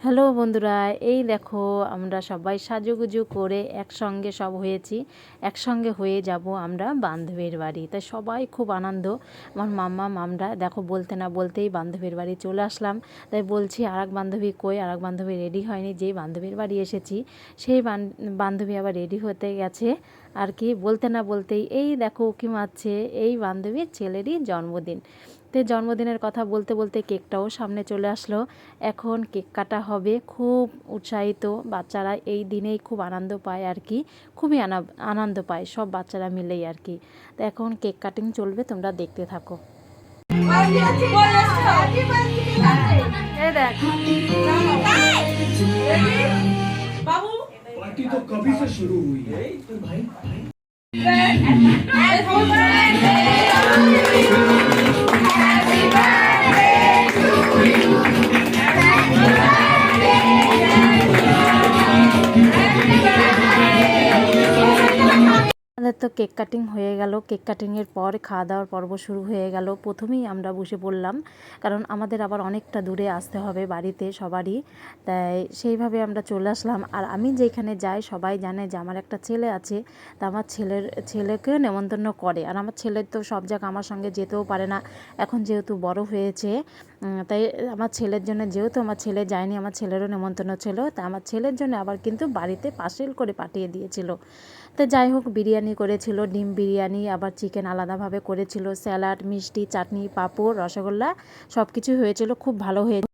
Hello বন্ধুরা, এই দেখো আমরা সবাই সাজুগুজু করে একসঙ্গে সব হয়েছি। একসঙ্গে হয়ে যাব আমরা বান্ধবীর বাড়ি। তাই সবাই খুব আনন্দ। আমার মাম্মা মামরা দেখো বলতে না বলতেই বান্ধবীর বাড়ি চলে আসলাম। তাই বলছি আরেক বান্ধবী কই, আরেক বান্ধবী রেডি হয়নি। যেই বান্ধবীর বাড়ি এসেছি সেই বান্ধবী আবার রেডি হতে গেছে আর কি। বলতে না বলতেই এই দেখো উকি মারছে, এই বান্ধবীর ছেলেরই জন্মদিন। তো জন্মদিনের কথা বলতে বলতে কেকটাও সামনে চলে আসলো। এখন কেক কাটা হবে। খুব উৎসাহিত বাচ্চারা, এই দিনেই খুব আনন্দ পায় আর কি। খুবই আনন্দ পায় সব বাচ্চারা মিলেই আর কি। তো এখন কেক কাটিং চলবে, তোমরা দেখতে থাকো। এই দেখ पार्टी तो कभी से शुरू हुई है तो भाई আমাদের তো কেক কাটিং হয়ে গেল। কেক কাটিংয়ের পর খাওয়া দাওয়ার পর্ব শুরু হয়ে গেল। প্রথমেই আমরা বসে পড়লাম, কারণ আমাদের আবার অনেকটা দূরে আসতে হবে বাড়িতে সবারই। তাই সেইভাবে আমরা চলে আসলাম। আর আমি যেখানে যাই সবাই জানে যে আমার একটা ছেলে আছে। তা আমার ছেলেকে নেমন্তন্ন করে। আর আমার ছেলে তো সব জায়গা আমার সঙ্গে যেতেও পারে না, এখন যেহেতু বড় হয়েছে। তাই আমার ছেলের জন্য, যেহেতু আমার ছেলে যায়নি, আমার ছেলেরও নেমন্তন্ন ছিল, তা আমার ছেলের জন্য আবার কিন্তু বাড়িতে পার্সেল করে পাঠিয়ে দিয়েছিল। তো যাই হোক, বিরিয়ানি করেছিল, ডিম বিরিয়ানি, আবার চিকেন আলাদাভাবে করেছিল, স্যালাড, মিষ্টি, চাটনি, পাঁপড়, রসগোল্লা সব কিছুই হয়েছিল। খুব ভালো হয়েছে।